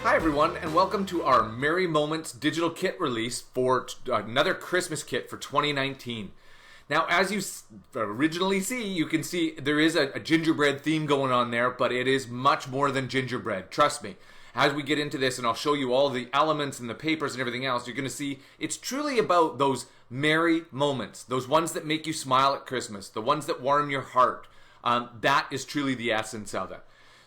Hi everyone, and welcome to our Merry Moments digital kit release for another Christmas kit for 2019. Now, as you originally see, you can see there is a gingerbread theme going on there, but it is much more than gingerbread, trust me. As we get into this, and I'll show you all the elements and the papers and everything else, you're going to see it's truly about those merry moments, those ones that make you smile at Christmas, the ones that warm your heart. That is truly the essence of it.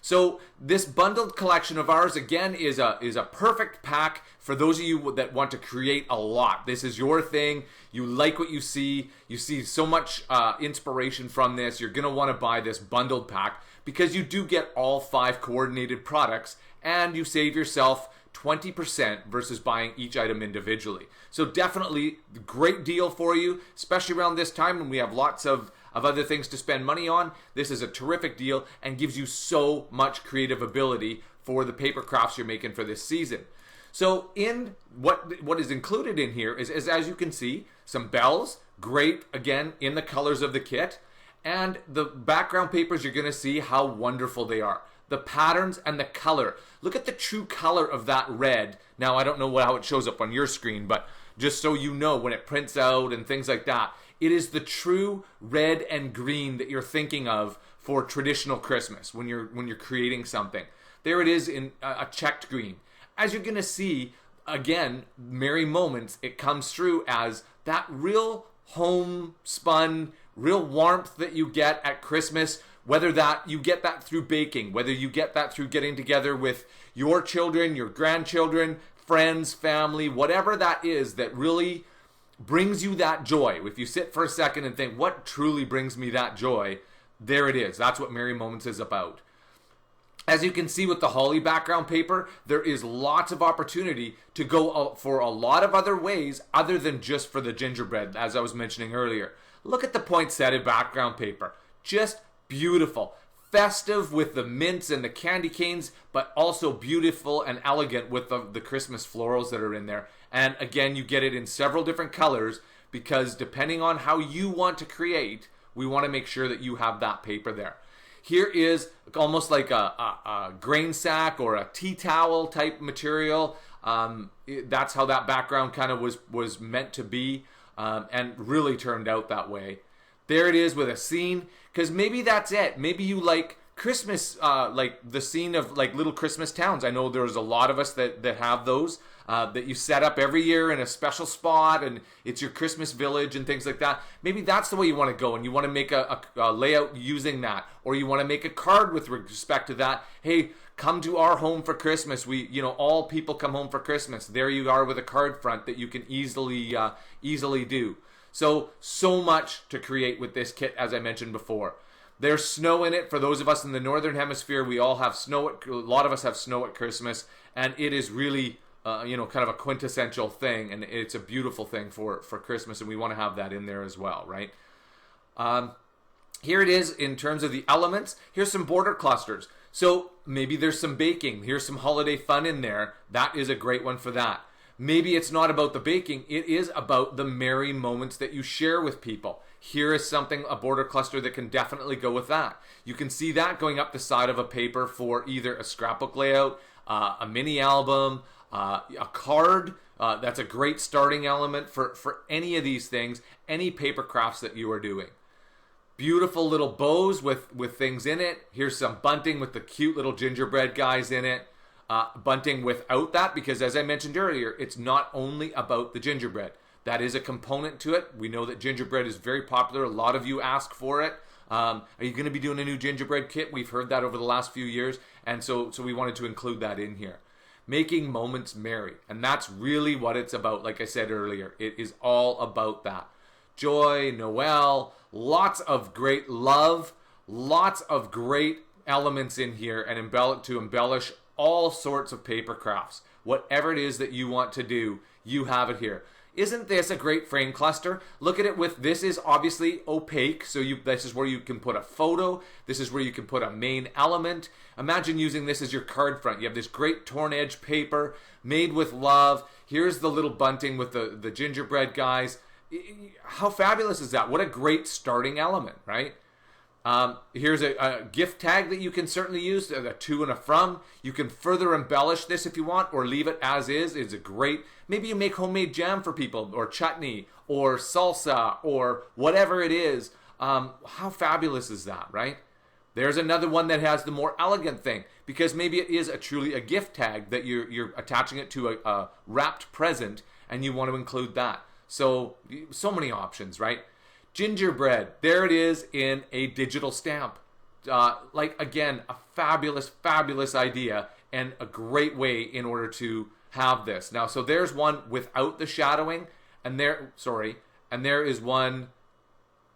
So this bundled collection of ours, again, is a perfect pack for those of you that want to create a lot. This is your thing. You like what you see so much inspiration from this. You're going to want to buy this bundled pack because you do get all 5 coordinated products and you save yourself 20% versus buying each item individually. So definitely a great deal for you, especially around this time when we have lots of other things to spend money on. This is a terrific deal and gives you so much creative ability for the paper crafts you're making for this season. So in what is included in here is, as you can see, some bells, great, again, in the colors of the kit. And the background papers, you're going to see how wonderful they are. The patterns and the color. Look at the true color of that red. Now, I don't know how it shows up on your screen, but just so you know, when it prints out and things like that, it is the true red and green that you're thinking of for traditional Christmas when you're creating something. There it is in a checked green. As you're going to see, again, Merry Moments, it comes through as that real homespun, real warmth that you get at Christmas, whether that you get that through baking, whether you get that through getting together with your children, your grandchildren, friends, family, whatever that is that really brings you that joy. If you sit for a second and think, what truly brings me that joy? There it is. That's what Merry Moments is about. As you can see with the holly background paper, there is lots of opportunity to go for a lot of other ways other than just for the gingerbread, as I was mentioning earlier. Look at the poinsettia background paper. Just beautiful. Festive with the mints and the candy canes, but also beautiful and elegant with the Christmas florals that are in there. And again, you get it in several different colors because depending on how you want to create, we want to make sure that you have that paper there. Here is almost like a grain sack or a tea towel type material. That's how that background kind of was meant to be and really turned out that way. There it is with a scene, because maybe that's it. Maybe you like Christmas, like the scene of like little Christmas towns. I know there's a lot of us that have those that you set up every year in a special spot, and it's your Christmas village and things like that. Maybe that's the way you want to go, and you want to make a layout using that, or you want to make a card with respect to that. Hey, come to our home for Christmas. All people come home for Christmas. There you are with a card front that you can easily do. So much to create with this kit, as I mentioned before. There's snow in it. For those of us in the Northern Hemisphere, we all have snow. A lot of us have snow at Christmas, and it is really, kind of a quintessential thing, and it's a beautiful thing for Christmas, and we want to have that in there as well, right? Here it is in terms of the elements. Here's some border clusters. So maybe there's some baking. Here's some holiday fun in there. That is a great one for that. Maybe it's not about the baking, it is about the merry moments that you share with people. Here is a border cluster that can definitely go with that. You can see that going up the side of a paper for either a scrapbook layout, a mini album, a card. That's a great starting element for any of these things, any paper crafts that you are doing. Beautiful little bows with things in it. Here's some bunting with the cute little gingerbread guys in it. Bunting without that, because as I mentioned earlier, it's not only about the gingerbread. That is a component to it. We know that gingerbread is very popular. A lot of you ask for it. Are you going to be doing a new gingerbread kit? We've heard that over the last few years, and so we wanted to include that in here. Making moments merry, and that's really what it's about. Like I said earlier, it is all about that. Joy, Noel, lots of great love, lots of great elements in here, and embellish all sorts of paper crafts. Whatever it is that you want to do, you have it here. Isn't this a great frame cluster? Look at it this is obviously opaque, so this is where you can put a photo. This is where you can put a main element. Imagine using this as your card front. You have this great torn edge paper made with love. Here's the little bunting with the gingerbread guys. How fabulous is that? What a great starting element, right? Here's a gift tag that you can certainly use, a to and a from. You can further embellish this if you want, or leave it as is. It's a great, maybe you make homemade jam for people, or chutney, or salsa, or whatever it is. How fabulous is that, right? There's another one that has the more elegant thing, because maybe it is truly a gift tag that you're attaching it to a wrapped present, and you want to include that. So many options, right? Gingerbread, there it is in a digital stamp. Again, a fabulous, fabulous idea, and a great way in order to have this. Now, so there's one without the shadowing, and there is one.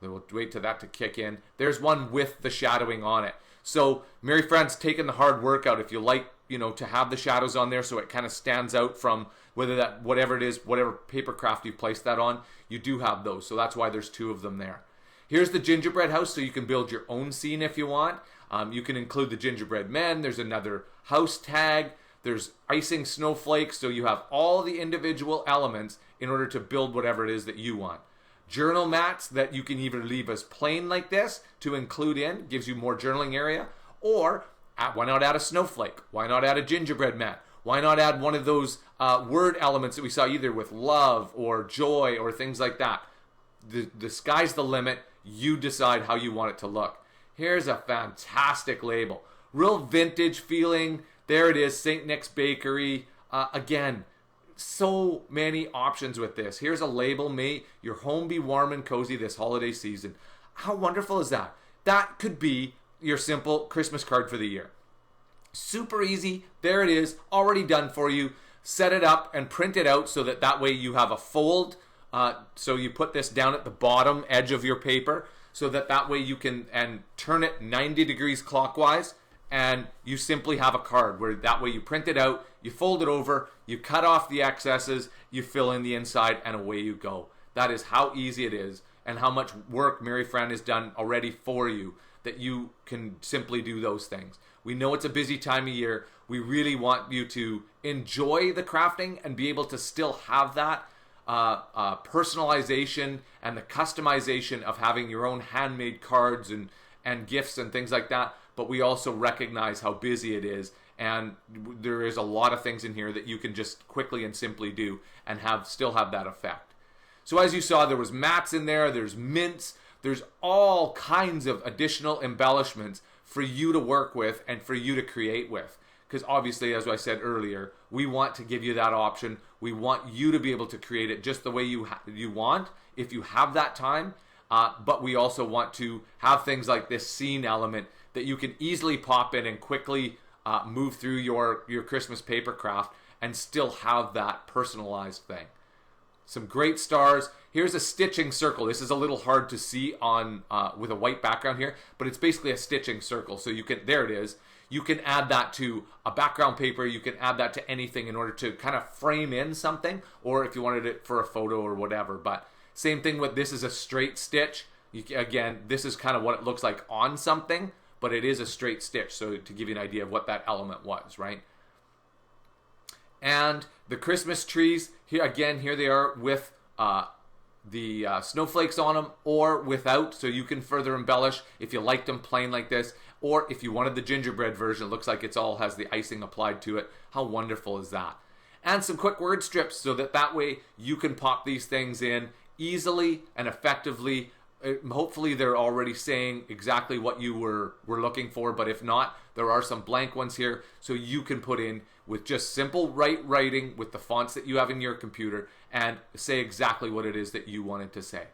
We'll wait till that to kick in. There's one with the shadowing on it. So Merry Friends taking the hard work out. If you like, to have the shadows on there so it kind of stands out from whatever it is, whatever paper craft you place that on, you do have those. So that's why there's two of them there. Here's the gingerbread house, so you can build your own scene if you want. You can include the gingerbread men. There's another house tag. There's icing snowflakes. So you have all the individual elements in order to build whatever it is that you want. Journal mats that you can either leave as plain like this to include in, gives you more journaling area, or why not add a snowflake? Why not add a gingerbread mat? Why not add one of those word elements that we saw either with love or joy or things like that? The sky's the limit. You decide how you want it to look. Here's a fantastic label. Real vintage feeling. There it is, St. Nick's Bakery. Again, so many options with this. Here's a label, may your home be warm and cozy this holiday season. How wonderful is that? That could be your simple Christmas card for the year. Super easy. There it is, already done for you. Set it up and print it out so that way you have a fold. So you put this down at the bottom edge of your paper so that way you can turn it 90 degrees clockwise, and you simply have a card where that way you print it out, you fold it over, you cut off the excesses, you fill in the inside, and away you go. That is how easy it is, and how much work Merry Friend has done already for you, that you can simply do those things. We know it's a busy time of year. We really want you to enjoy the crafting and be able to still have that personalization and the customization of having your own handmade cards and gifts and things like that. But we also recognize how busy it is, and there is a lot of things in here that you can just quickly and simply do and still have that effect. So as you saw, there was mats in there, there's mints, there's all kinds of additional embellishments for you to work with and for you to create with. Because obviously, as I said earlier, we want to give you that option. We want you to be able to create it just the way you want, if you have that time. But we also want to have things like this scene element that you can easily pop in and quickly move through your Christmas paper craft and still have that personalized thing. Some great stars. Here's a stitching circle. This is a little hard to see on with a white background here, but it's basically a stitching circle. So there it is. You can add that to a background paper. You can add that to anything in order to kind of frame in something, or if you wanted it for a photo or whatever. But same thing with this is a straight stitch. Again, this is kind of what it looks like on something, but it is a straight stitch. So to give you an idea of what that element was, right? And the Christmas trees, here they are with the snowflakes on them or without, so you can further embellish if you liked them plain like this, or if you wanted the gingerbread version, it looks like it's all has the icing applied to it. How wonderful is that? And some quick word strips so that way you can pop these things in easily and effectively. Hopefully they're already saying exactly what you were looking for, but if not, there are some blank ones here so you can put in with just simple writing with the fonts that you have in your computer and say exactly what it is that you wanted to say.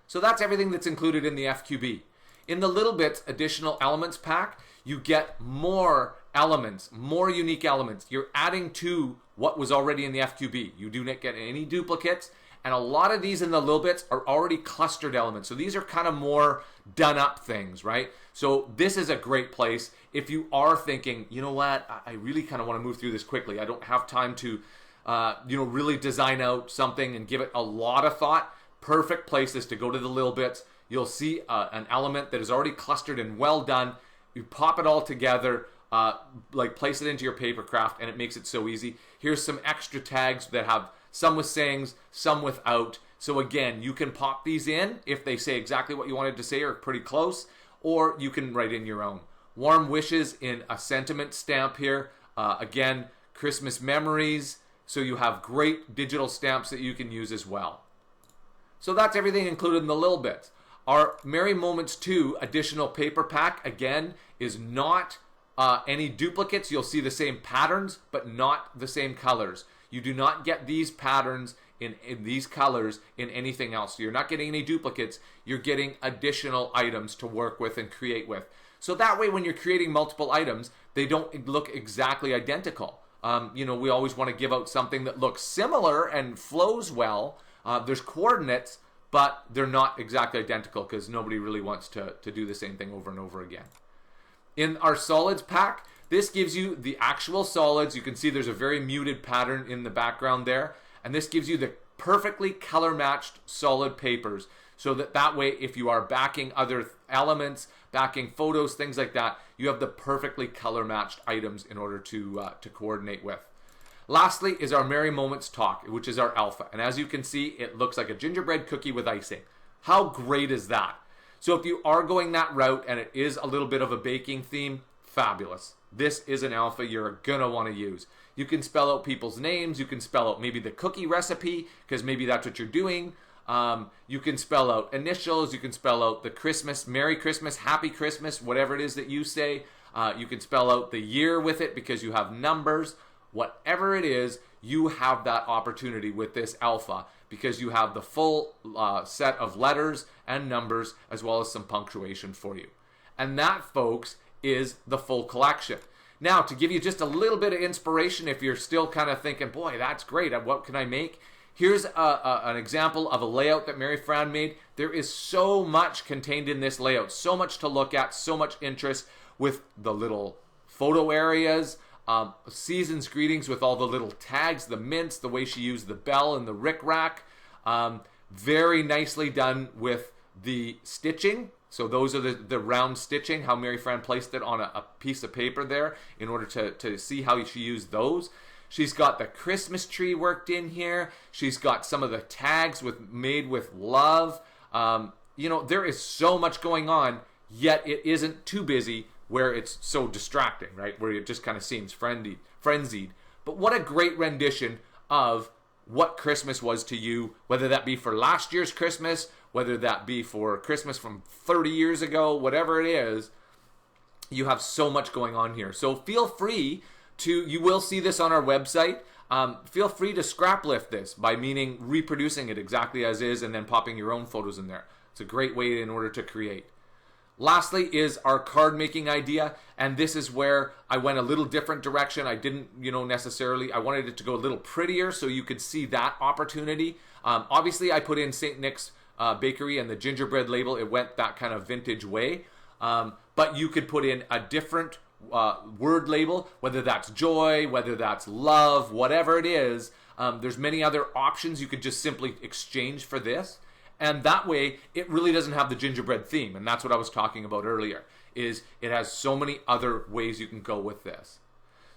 So that's everything that's included in the FQB. In the Little Bits Additional Elements pack, you get more elements, more unique elements. You're adding to what was already in the FQB. You do not get any duplicates. And a lot of these in the Little Bits are already clustered elements. So these are kind of more done up things, right? So this is a great place if you are thinking, you know what, I really kind of want to move through this quickly. I don't have time to, really design out something and give it a lot of thought. Perfect places to go to the Little Bits. You'll see an element that is already clustered and well done. You pop it all together, place it into your paper craft, and it makes it so easy. Here's some extra tags that have some with sayings, some without. So again, you can pop these in if they say exactly what you wanted to say or pretty close, or you can write in your own. Warm wishes in a sentiment stamp here. Again, Christmas memories. So you have great digital stamps that you can use as well. So that's everything included in the little bits. Our Merry Moments 2 additional paper pack, again, is not any duplicates. You'll see the same patterns, but not the same colors. You do not get these patterns in these colors in anything else. You're not getting any duplicates. You're getting additional items to work with and create with. So that way, when you're creating multiple items, they don't look exactly identical. We always want to give out something that looks similar and flows well. There's coordinates, but they're not exactly identical because nobody really wants to do the same thing over and over again. In our solids pack, this gives you the actual solids. You can see there's a very muted pattern in the background there. And this gives you the perfectly color matched solid papers. So that way, if you are backing other elements, backing photos, things like that, you have the perfectly color matched items in order to coordinate with. Lastly is our Merry Moments Talk, which is our alpha. And as you can see, it looks like a gingerbread cookie with icing. How great is that? So if you are going that route and it is a little bit of a baking theme, fabulous. This is an alpha you're going to want to use. You can spell out people's names. You can spell out maybe the cookie recipe because maybe that's what you're doing. You can spell out initials. You can spell out the Christmas, Merry Christmas, Happy Christmas, whatever it is that you say. You can spell out the year with it because you have numbers. Whatever it is, you have that opportunity with this alpha because you have the full set of letters and numbers as well as some punctuation for you. And that, folks, is the full collection. Now, to give you just a little bit of inspiration, if you're still kind of thinking, boy, that's great, what can I make? Here's an example of a layout that Mary Fran made. There is so much contained in this layout, so much to look at, so much interest with the little photo areas, season's greetings with all the little tags, the mints, the way she used the bell and the rick-rack. Very nicely done with the stitching. So those are the round stitching, how Mary Fran placed it on a piece of paper there in order to see how she used those. She's got the Christmas tree worked in here. She's got some of the tags made with love. There is so much going on, yet it isn't too busy where it's so distracting, right? Where it just kind of seems frenzied. But what a great rendition of what Christmas was to you, whether that be for last year's Christmas, whether that be for Christmas from 30 years ago, whatever it is. You have so much going on here. So feel free you will see this on our website. Feel free to scrap lift this by meaning reproducing it exactly as is and then popping your own photos in there. It's a great way in order to create. Lastly is our card making idea, and this is where I went a little different direction. I didn't, necessarily, I wanted it to go a little prettier so you could see that opportunity. Obviously, I put in St. Nick's Bakery and the gingerbread label. It went that kind of vintage way, but you could put in a different word label, whether that's joy, whether that's love, whatever it is. There's many other options you could just simply exchange for this. And that way, it really doesn't have the gingerbread theme. And that's what I was talking about earlier, is it has so many other ways you can go with this.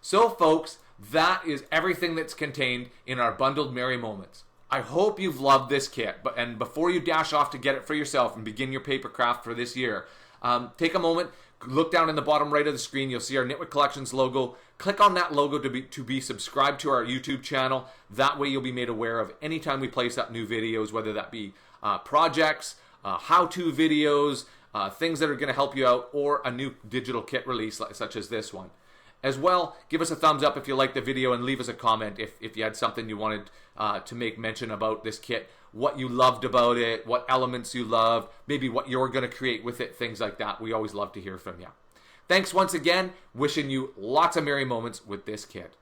So, folks, that is everything that's contained in our bundled Merry Moments. I hope you've loved this kit. And before you dash off to get it for yourself and begin your paper craft for this year, take a moment, look down in the bottom right of the screen. You'll see our Nitwit Collections logo. Click on that logo to be subscribed to our YouTube channel. That way you'll be made aware of anytime we place up new videos, whether that be projects, how-to videos, things that are going to help you out, or a new digital kit release such as this one. As well, give us a thumbs up if you liked the video and leave us a comment if you had something you wanted to make mention about this kit, what you loved about it, what elements you loved, maybe what you're going to create with it, things like that. We always love to hear from you. Thanks once again. Wishing you lots of merry moments with this kit.